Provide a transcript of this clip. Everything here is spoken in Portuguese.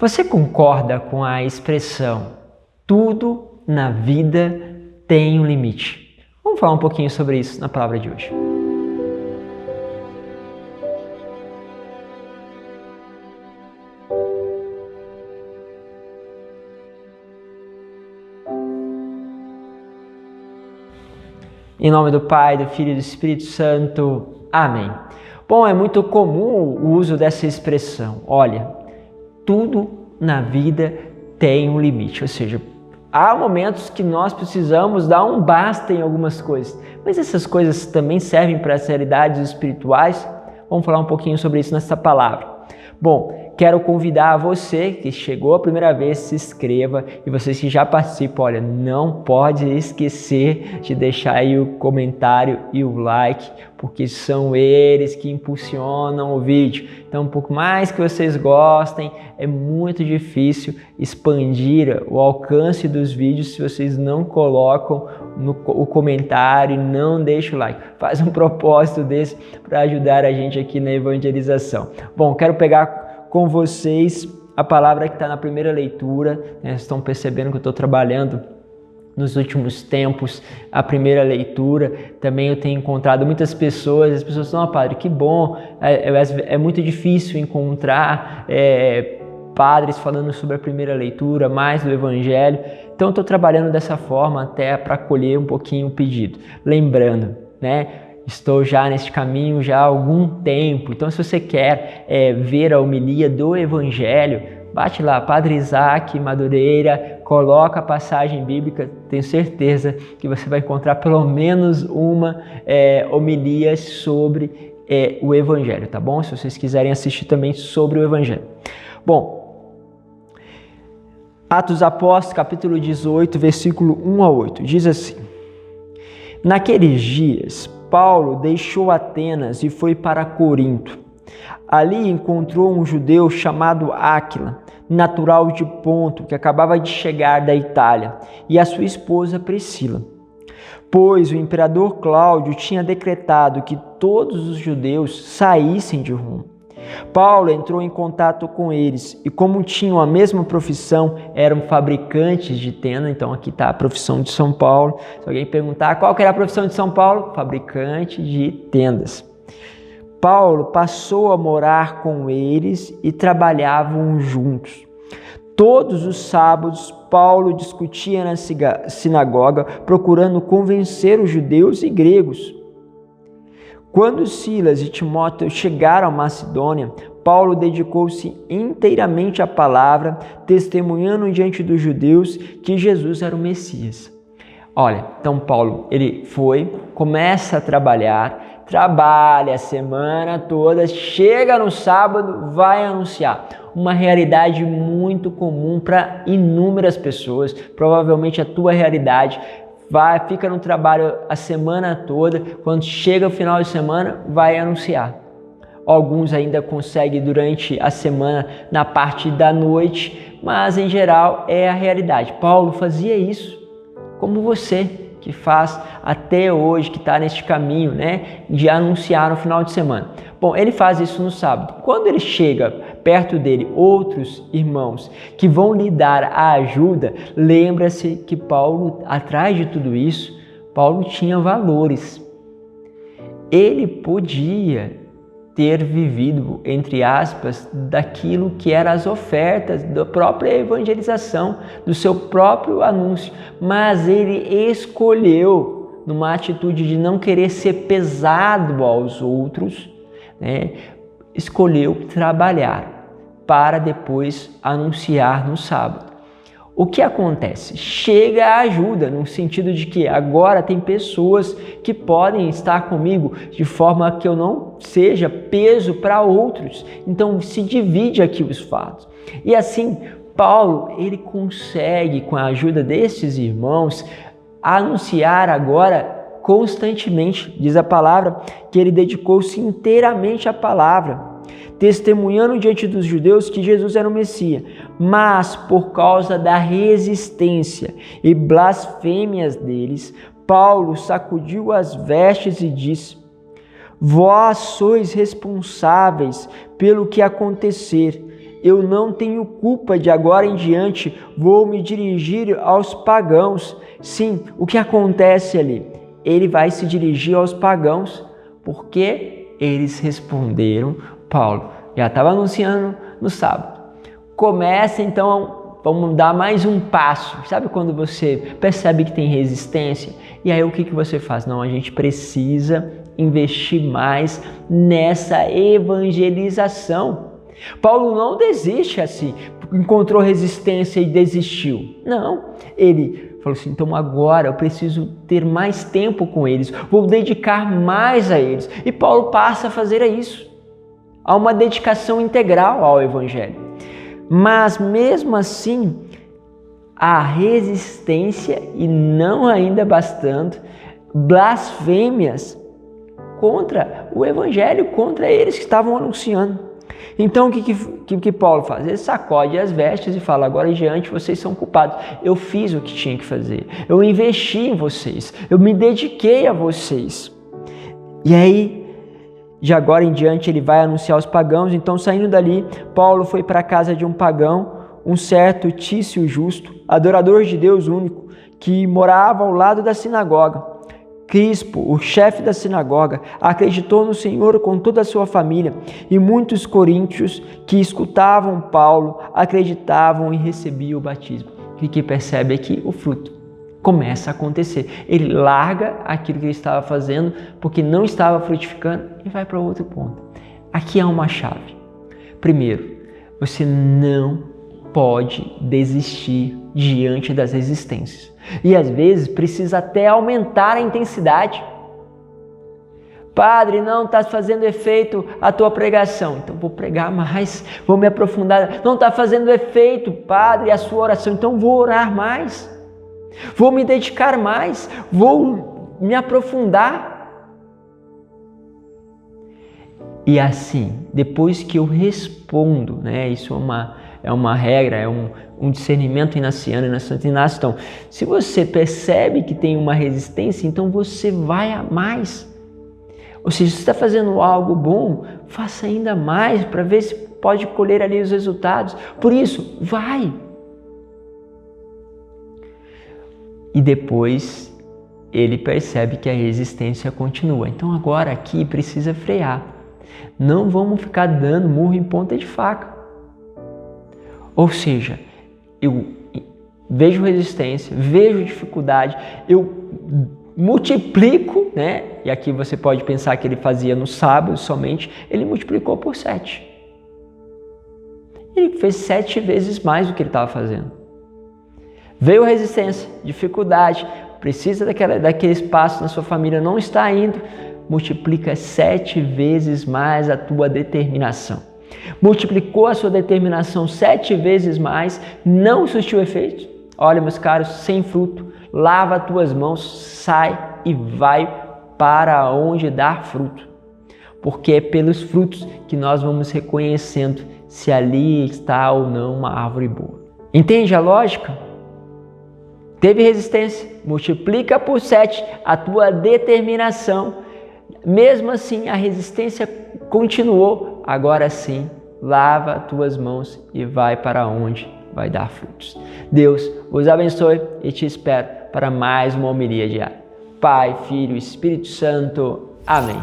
Você concorda com a expressão tudo na vida tem um limite? Vamos falar um pouquinho sobre isso na palavra de hoje. Em nome do Pai, do Filho e do Espírito Santo. Amém. Bom, é muito comum o uso dessa expressão. Olha, tudo na vida tem um limite. Ou seja, há momentos que nós precisamos dar um basta em algumas coisas. Mas essas coisas também servem para as realidades espirituais? Vamos falar um pouquinho sobre isso nessa palavra. Bom, quero convidar você que chegou a primeira vez, se inscreva, e vocês que já participam, olha, não pode esquecer de deixar aí o comentário e o like, porque são eles que impulsionam o vídeo. Então, por mais que vocês gostem, é muito difícil expandir o alcance dos vídeos se vocês não colocam o comentário e não deixam o like. Faz um propósito desse para ajudar a gente aqui na evangelização. Bom, quero pegar com vocês a palavra que está na primeira leitura, né? Estão percebendo que eu estou trabalhando nos últimos tempos a primeira leitura. Também eu tenho encontrado muitas pessoas, as pessoas falam, padre, que bom, é muito difícil encontrar padres falando sobre a primeira leitura, mais do Evangelho. Então eu estou trabalhando dessa forma até para acolher um pouquinho o pedido. Lembrando, né? Estou já nesse caminho já há algum tempo, então se você quer ver a homilia do Evangelho, bate lá, Padre Isaac Madureira, coloca a passagem bíblica, tenho certeza que você vai encontrar pelo menos uma homilia sobre o Evangelho, tá bom? Se vocês quiserem assistir também sobre o Evangelho. Bom, Atos dos Apóstolos, capítulo 18, versículo 1 a 8, diz assim: Naqueles dias, Paulo deixou Atenas e foi para Corinto. Ali encontrou um judeu chamado Áquila, natural de Ponto, que acabava de chegar da Itália, e a sua esposa Priscila. Pois o imperador Cláudio tinha decretado que todos os judeus saíssem de Roma. Paulo entrou em contato com eles e, como tinham a mesma profissão, eram fabricantes de tenda. Então aqui está a profissão de São Paulo. Se alguém perguntar qual que era a profissão de São Paulo, fabricante de tendas. Paulo passou a morar com eles e trabalhavam juntos. Todos os sábados, Paulo discutia na sinagoga, procurando convencer os judeus e gregos. Quando Silas e Timóteo chegaram a Macedônia, Paulo dedicou-se inteiramente à palavra, testemunhando diante dos judeus que Jesus era o Messias. Olha, então Paulo, ele começa a trabalha a semana toda, chega no sábado, vai anunciar. Uma realidade muito comum para inúmeras pessoas, provavelmente a tua realidade. Fica no trabalho a semana toda, quando chega o final de semana, vai anunciar. Alguns ainda conseguem durante a semana, na parte da noite, mas em geral é a realidade. Paulo fazia isso, como você que faz até hoje, que está neste caminho, né, de anunciar no final de semana. Bom, ele faz isso no sábado. Quando ele chega perto dele, outros irmãos que vão lhe dar a ajuda, lembra-se que Paulo, atrás de tudo isso, Paulo tinha valores. Ele podia ter vivido, entre aspas, daquilo que eram as ofertas da própria evangelização, do seu próprio anúncio, mas ele escolheu, numa atitude de não querer ser pesado aos outros, né, escolheu trabalhar para depois anunciar no sábado. O que acontece? Chega a ajuda, no sentido de que agora tem pessoas que podem estar comigo de forma que eu não seja peso para outros. Então se divide aqui os fatos. E assim, Paulo, ele consegue, com a ajuda destes irmãos, anunciar agora constantemente. Diz a palavra que ele dedicou-se inteiramente à palavra, testemunhando diante dos judeus que Jesus era o Messias, mas por causa da resistência e blasfêmias deles, Paulo sacudiu as vestes e disse: Vós sois responsáveis pelo que acontecer. eu não tenho culpa de agora em diante, vou me dirigir aos pagãos. Sim, o que acontece ali? Ele vai se dirigir aos pagãos, porque eles responderam, Paulo já estava anunciando no sábado. Começa então, vamos dar mais um passo. Sabe quando você percebe que tem resistência? E aí o que você faz? Não, a gente precisa investir mais nessa evangelização. Paulo não desiste assim, encontrou resistência e desistiu. Não, ele falou assim, então agora eu preciso ter mais tempo com eles, vou dedicar mais a eles. E Paulo passa a fazer isso. Há uma dedicação integral ao Evangelho. Mas mesmo assim, há resistência e não ainda bastando, blasfêmias contra o Evangelho, contra eles que estavam anunciando. Então o que Paulo faz? Ele sacode as vestes e fala, agora em diante vocês são culpados. Eu fiz o que tinha que fazer, eu investi em vocês, eu me dediquei a vocês. E aí, de agora em diante ele vai anunciar aos pagãos. Então saindo dali, Paulo foi para a casa de um pagão, um certo Tício Justo, adorador de Deus único, que morava ao lado da sinagoga. Crispo, o chefe da sinagoga, acreditou no Senhor com toda a sua família, e muitos coríntios que escutavam Paulo acreditavam e recebiam o batismo. O que percebe aqui? O fruto começa a acontecer. Ele larga aquilo que ele estava fazendo porque não estava frutificando e vai para outro ponto. Aqui há uma chave. Primeiro, você não pode desistir diante das resistências. E às vezes precisa até aumentar a intensidade. Padre, não está fazendo efeito a tua pregação. Então vou pregar mais, vou me aprofundar. Não está fazendo efeito, Padre, a sua oração. Então vou orar mais. Vou me dedicar mais, vou me aprofundar. E assim, depois que eu respondo, né, isso é uma regra, é um discernimento inaciano e na Santo Inácio. Então, se você percebe que tem uma resistência, então você vai a mais. Ou seja, se você está fazendo algo bom, faça ainda mais para ver se pode colher ali os resultados. Por isso, vai. E depois ele percebe que a resistência continua. Então agora aqui precisa frear. Não vamos ficar dando murro em ponta de faca. Ou seja, eu vejo resistência, vejo dificuldade, eu multiplico, né? E aqui você pode pensar que ele fazia no sábado somente, ele multiplicou por 7. Ele fez 7 vezes mais do que ele estava fazendo. Veio resistência, dificuldade, precisa daquele espaço na sua família, não está indo, multiplica 7 vezes mais a tua determinação. Multiplicou a sua determinação 7 vezes mais, não surtiu efeito. Olha, meus caros, sem fruto, lava as tuas mãos, sai e vai para onde dar fruto. Porque é pelos frutos que nós vamos reconhecendo se ali está ou não uma árvore boa. Entende a lógica? Teve resistência, multiplica por 7 a tua determinação. Mesmo assim, a resistência continuou. Agora sim, lava as tuas mãos e vai para onde vai dar frutos. Deus vos abençoe e te espero para mais uma homilia diária. Pai, Filho e Espírito Santo. Amém.